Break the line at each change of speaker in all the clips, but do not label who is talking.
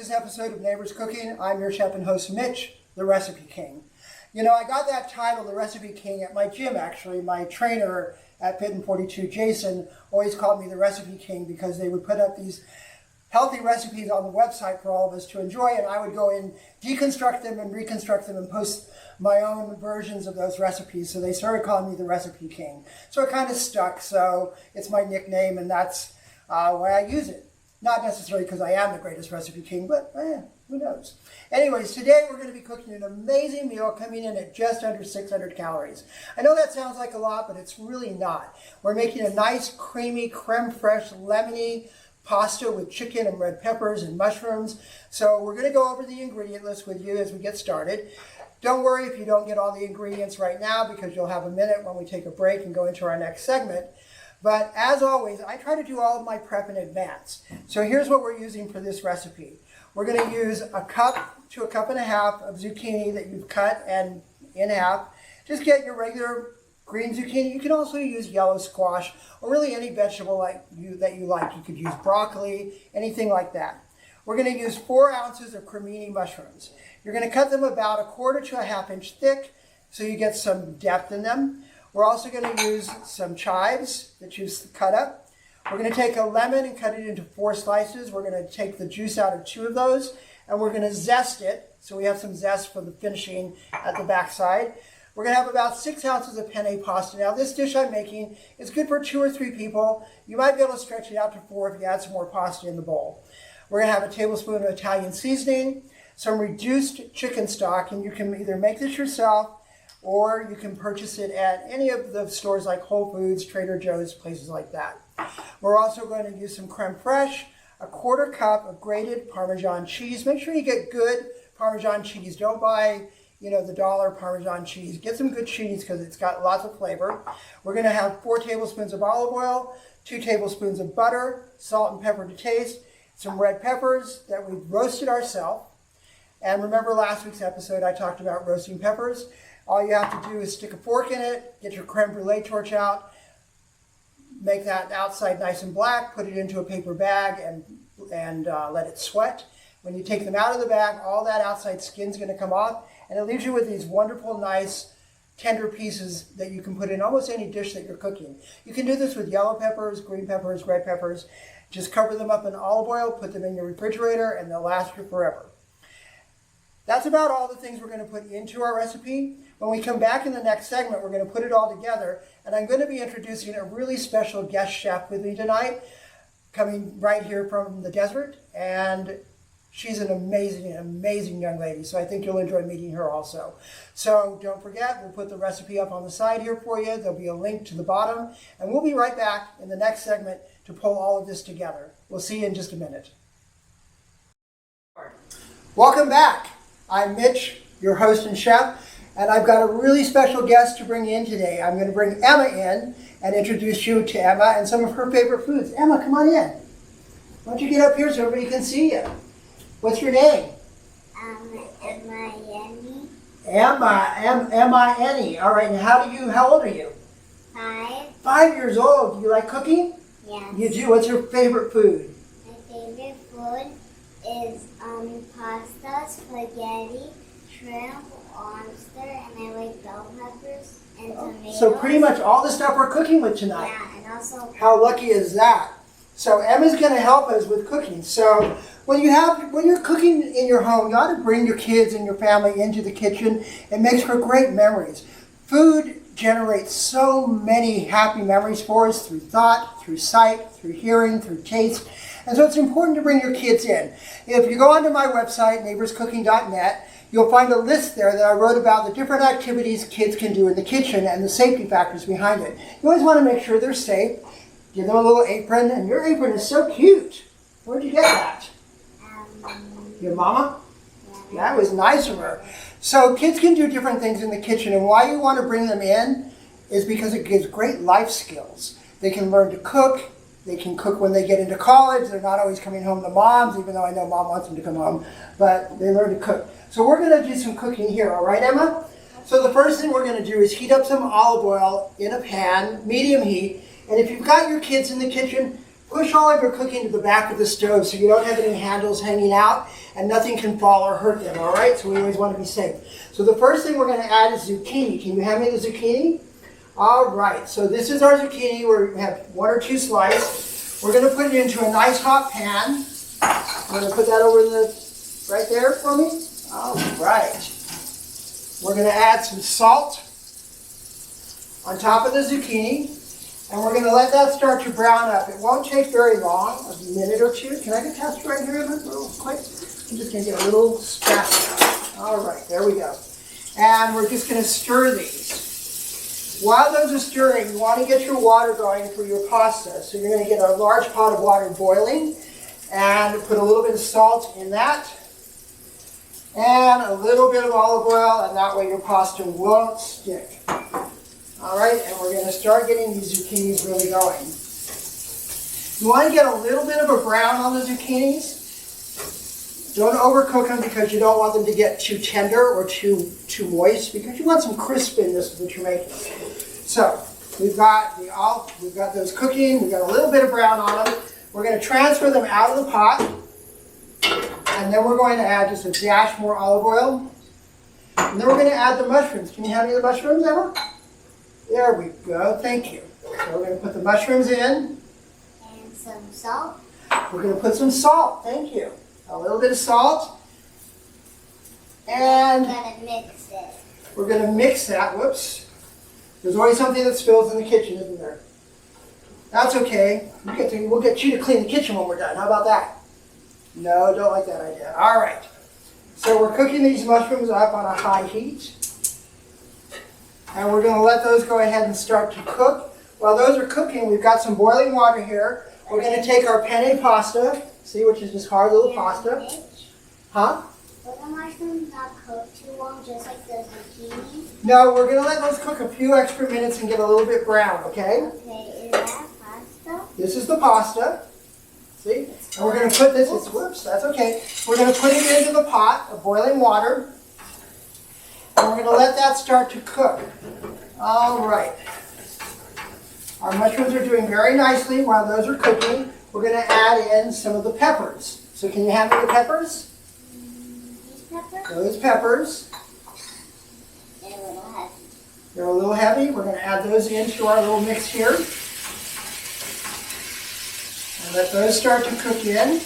this episode of Neighbors Cooking. I'm your chef and host, Mitch, the Recipe King. You know, I got that title, the Recipe King, at my gym, actually. My trainer at Fit 42, Jason, always called me the Recipe King because they would put up these healthy recipes on the website for all of us to enjoy, and I would go in, deconstruct them and reconstruct them and post my own versions of those recipes. So they started calling me the Recipe King. So it kind of stuck, so it's my nickname, and that's why I use it. Not necessarily because I am the greatest recipe king, but who knows. Anyways, today we're going to be cooking an amazing meal coming in at just under 600 calories. I know that sounds like a lot, but it's really not. We're making a nice, creamy, creme fraiche, lemony pasta with chicken and red peppers and mushrooms. So we're going to go over the ingredient list with you as we get started. Don't worry if you don't get all the ingredients right now because you'll have a minute when we take a break and go into our next segment. But as always, I try to do all of my prep in advance. So here's what we're using for this recipe. We're going to use a cup to a cup and a half of zucchini that you've cut and in half. Just get your regular green zucchini. You can also use yellow squash or really any vegetable that you like. You could use broccoli, anything like that. We're going to use 4 ounces of cremini mushrooms. You're going to cut them about 1/4 to a 1/2 inch thick so you get some depth in them. We're also going to use some chives that you've cut up. We're going to take a lemon and cut it into 4 slices. We're going to take the juice out of 2 of those, and we're going to zest it, so we have some zest for the finishing at the back side. We're going to have about 6 ounces of penne pasta. Now, this dish I'm making is good for 2 or 3 people. You might be able to stretch it out to 4 if you add some more pasta in the bowl. We're going to have a tablespoon of Italian seasoning, some reduced chicken stock, and you can either make this yourself or you can purchase it at any of the stores like Whole Foods, Trader Joe's, places like that. We're also going to use some creme fraiche, 1/4 cup of grated Parmesan cheese. Make sure you get good Parmesan cheese. Don't buy, the dollar Parmesan cheese. Get some good cheese because it's got lots of flavor. We're going to have 4 tablespoons of olive oil, 2 tablespoons of butter, salt and pepper to taste, some red peppers that we've roasted ourselves. And remember last week's episode, I talked about roasting peppers. All you have to do is stick a fork in it, get your creme brulee torch out, make that outside nice and black, put it into a paper bag and let it sweat. When you take them out of the bag, all that outside skin's going to come off, and it leaves you with these wonderful, nice, tender pieces that you can put in almost any dish that you're cooking. You can do this with yellow peppers, green peppers, red peppers. Just cover them up in olive oil, put them in your refrigerator, and they'll last you forever. That's about all the things we're going to put into our recipe. When we come back in the next segment, we're going to put it all together, and I'm going to be introducing a really special guest chef with me tonight, coming right here from the desert, and she's an amazing, amazing young lady, so I think you'll enjoy meeting her also. So don't forget, we'll put the recipe up on the side here for you. There'll be a link to the bottom, and we'll be right back in the next segment to pull all of this together. We'll see you in just a minute. Welcome back. I'm Mitch, your host and chef, and I've got a really special guest to bring in today. I'm going to bring Emma in and introduce you to Emma and some of her favorite foods. Emma, come on in. Why don't you get up here so everybody can see you? What's your name?
Emma Yenny.
Emma Annie. All right, and how old are you?
5.
5 years old. Do you like cooking?
Yes.
You do. What's your favorite food?
My favorite food is pasta, spaghetti, shrimp, oyster, and I like bell peppers and tomatoes.
So pretty much all the stuff we're cooking with tonight.
Yeah, and also
How lucky is that? So Emma's going to help us with cooking. So when you're cooking in your home, you ought to bring your kids and your family into the kitchen. It makes for great memories. Food generates so many happy memories for us through thought, through sight, through hearing, through taste. And so it's important to bring your kids in. If you go onto my website, neighborscooking.net, you'll find a list there that I wrote about the different activities kids can do in the kitchen and the safety factors behind it. You always want to make sure they're safe. Give them a little apron, and your apron is so cute. Where'd you get that? Your mama?
yeah,
That was nice of her. So kids can do different things in the kitchen, and why you want to bring them in is because it gives great life skills. They can learn to cook. They can cook when they get into college. They're not always coming home to moms, even though I know mom wants them to come home, but they learn to cook. So we're going to do some cooking here, all right, Emma? So the first thing we're going to do is heat up some olive oil in a pan, medium heat, and if you've got your kids in the kitchen, push all of your cooking to the back of the stove so you don't have any handles hanging out and nothing can fall or hurt them, all right? So we always want to be safe. So the first thing we're going to add is zucchini. Can you hand me the zucchini? All right, so this is our zucchini. We have 1 or 2 slices. We're going to put it into a nice hot pan. I'm going to put that over right there for me. All right. We're going to add some salt on top of the zucchini, and we're going to let that start to brown up. It won't take very long, a minute or 2. Can I get test right here real quick? I'm just going to get a little spatula. All right, there we go. And we're just going to stir these. While those are stirring, you want to get your water going for your pasta. So you're going to get a large pot of water boiling and put a little bit of salt in that and a little bit of olive oil, and that way your pasta won't stick. All right, and we're going to start getting these zucchinis really going. You want to get a little bit of a brown on the zucchinis. Don't overcook them because you don't want them to get too tender or too moist, because you want some crispiness that you're making. So we've got those cooking. We've got a little bit of brown on them. We're going to transfer them out of the pot, and then we're going to add just a dash more olive oil, and then we're going to add the mushrooms. Can you hand me the mushrooms, Emma? There we go. Thank you. So we're going to put the mushrooms in.
And some salt.
We're going to put some salt. Thank you. A little bit of salt. And
We're going to mix it.
we're going to mix that. Whoops. There's always something that spills in the kitchen, isn't there? That's okay. We'll get you to clean the kitchen when we're done. How about that? No, don't like that idea. All right. So we're cooking these mushrooms up on a high heat. And we're going to let those go ahead and start to cook. While those are cooking, we've got some boiling water here. We're going to take our penne pasta, see, which is this hard little pasta. Huh?
Will the mushrooms not cook too long, just like the zucchini?
No, we're going to let those cook a few extra minutes and get a little bit brown, okay?
Okay, is that pasta?
This is the pasta. See? And we're going to put this, whoops, that's okay. We're going to put it into the pot of boiling water. And we're going to let that start to cook. All right. Our mushrooms are doing very nicely. While those are cooking, we're going to add in some of the peppers. So can you hand me the peppers?
These peppers?
Those peppers.
They're a little heavy.
They're a little heavy. We're going to add those into our little mix here. And let those start to cook in.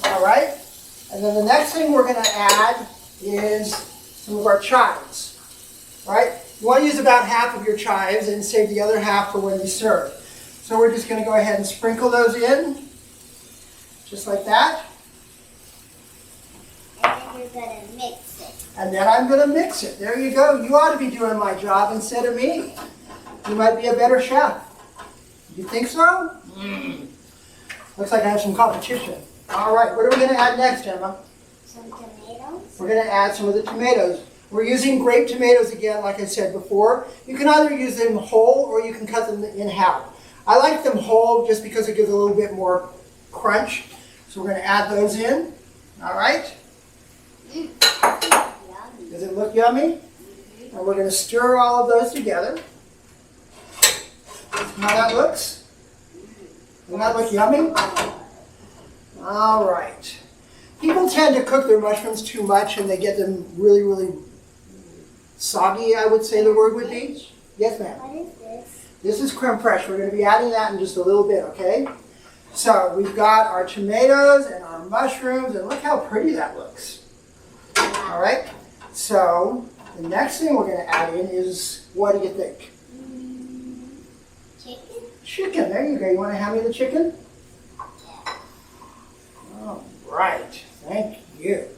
All right. And then the next thing we're going to add is some of our chives. All right. You want to use about half of your chives and save the other half for when you serve. So we're just going to go ahead and sprinkle those in, just like that.
And then you're going to mix it.
And then I'm going to mix it. There you go. You ought to be doing my job instead of me. You might be a better chef. You think so? Looks like I have some competition. All right, what are we going to add next, Emma?
Some tomatoes.
We're going to add some of the tomatoes. We're using grape tomatoes again, like I said before. You can either use them whole or you can cut them in half. I like them whole just because it gives a little bit more crunch. So we're going to add those in. All right.
Yummy.
Does it look yummy? And we're going to stir all of those together. See how that looks? Doesn't that look yummy? All right. People tend to cook their mushrooms too much and they get them really, really soggy, I would say the word would be. Yes, ma'am.
What is this?
This is creme fraiche. We're going to be adding that in just a little bit, okay? So we've got our tomatoes and our mushrooms, and look how pretty that looks. All right? So the next thing we're going to add in is, what do you think?
Chicken?
Chicken. There you go. You want to hand me the chicken? All right. Thank you.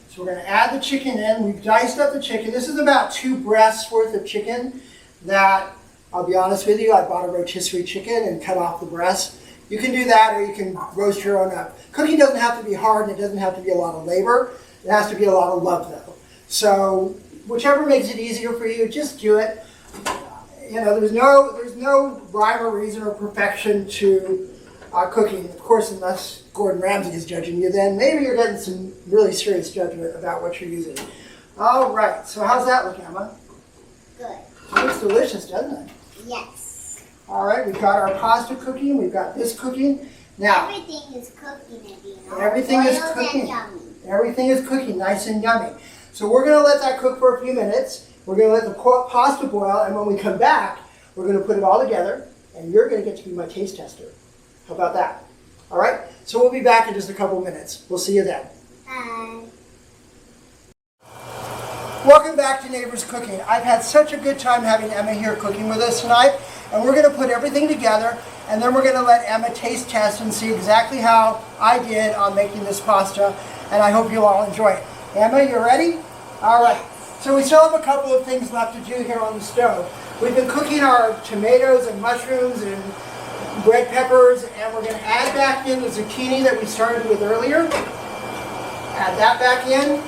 So we're going to add the chicken in. We've diced up the chicken. This is about 2 breasts worth of chicken that, I'll be honest with you, I bought a rotisserie chicken and cut off the breast. You can do that, or you can roast your own up. Cooking doesn't have to be hard, and it doesn't have to be a lot of labor. It has to be a lot of love, though. So whichever makes it easier for you, just do it. You know, there's no rhyme or reason or perfection to cooking. Of course, unless Gordon Ramsay is judging you, then maybe you're getting some really serious judgment about what you're using. All right, so how's that look, Emma?
Good.
It looks delicious, doesn't it?
Yes.
All right, we've got our pasta cooking. We've got this cooking. Now,
Everything is cooking, Adina.
everything is
Boiled
cooking.
and yummy.
Everything is cooking nice and yummy. So we're going to let that cook for a few minutes. We're going to let the pasta boil, and when we come back, we're going to put it all together, and you're going to get to be my taste tester. How about that? All right? So we'll be back in just a couple minutes. We'll see you then.
Bye.
Welcome back to Neighbors Cooking. I've had such a good time having Emma here cooking with us tonight, and we're going to put everything together, and then we're going to let Emma taste test and see exactly how I did on making this pasta, and I hope you'll all enjoy it. Emma, you ready? All right. So we still have a couple of things left to do here on the stove. We've been cooking our tomatoes and mushrooms and red peppers, and we're going to add back in the zucchini that we started with earlier. Add that back in.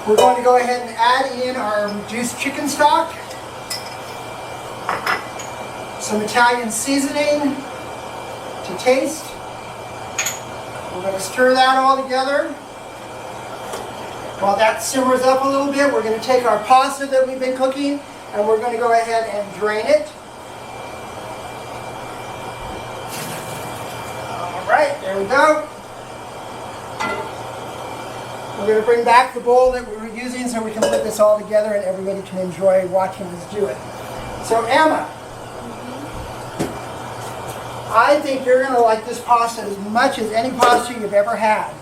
We're going to go ahead and add in our reduced chicken stock, some Italian seasoning to taste. We're going to stir that all together. While that simmers up a little bit, we're going to take our pasta that we've been cooking and we're going to go ahead and drain it. All right, there we go. We're going to bring back the bowl that we were using so we can put this all together and everybody can enjoy watching us do it. So Emma, I think you're going to like this pasta as much as any pasta you've ever had.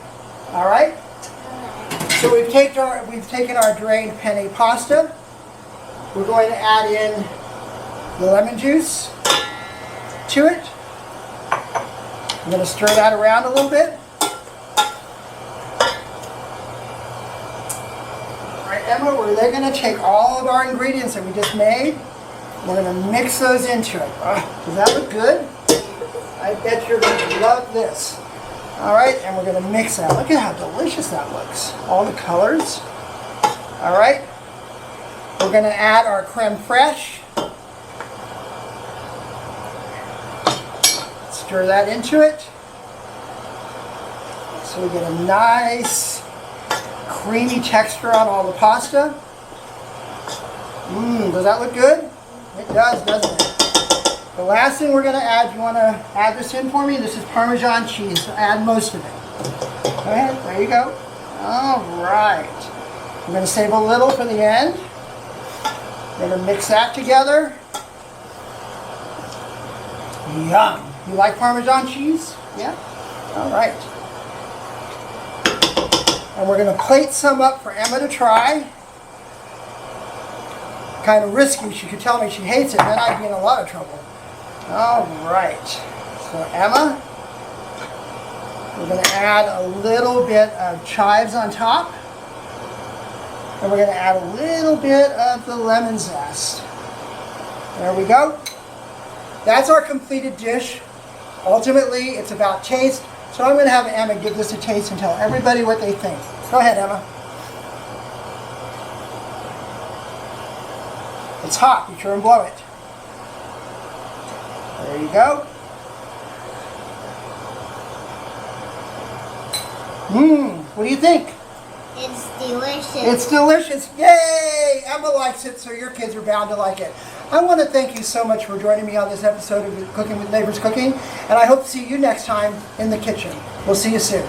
All right? So we've taken our drained penne pasta. We're going to add in the lemon juice to it. I'm going to stir that around a little bit. Emma, we're then going to take all of our ingredients that we just made. We're going to mix those into it. Does that look good? I bet you're going to love this. All right, and we're going to mix that. Look at how delicious that looks. All the colors. All right. We're going to add our creme fraiche. Stir that into it. So we get a nice creamy texture on all the pasta. Does that look good? It does, doesn't it? The last thing we're going to add, you want to add this in for me? This is Parmesan cheese, so add most of it. Go ahead, there you go. All right. I'm going to save a little for the end. We're going to mix that together. Yum. You like Parmesan cheese? Yeah? All right. And we're going to plate some up for Emma to try. Kind of risky. She could tell me she hates it, then I'd be in a lot of trouble. All right. So Emma, we're going to add a little bit of chives on top. And we're going to add a little bit of the lemon zest. There we go. That's our completed dish. Ultimately, it's about taste. So I'm going to have Emma give this a taste and tell everybody what they think. Go ahead, Emma. It's hot. Be sure and blow it. There you go. What do you think?
It's delicious.
It's delicious. Yay! Emma likes it, so your kids are bound to like it. I want to thank you so much for joining me on this episode of Cooking with Neighbors Cooking, and I hope to see you next time in the kitchen. We'll see you soon.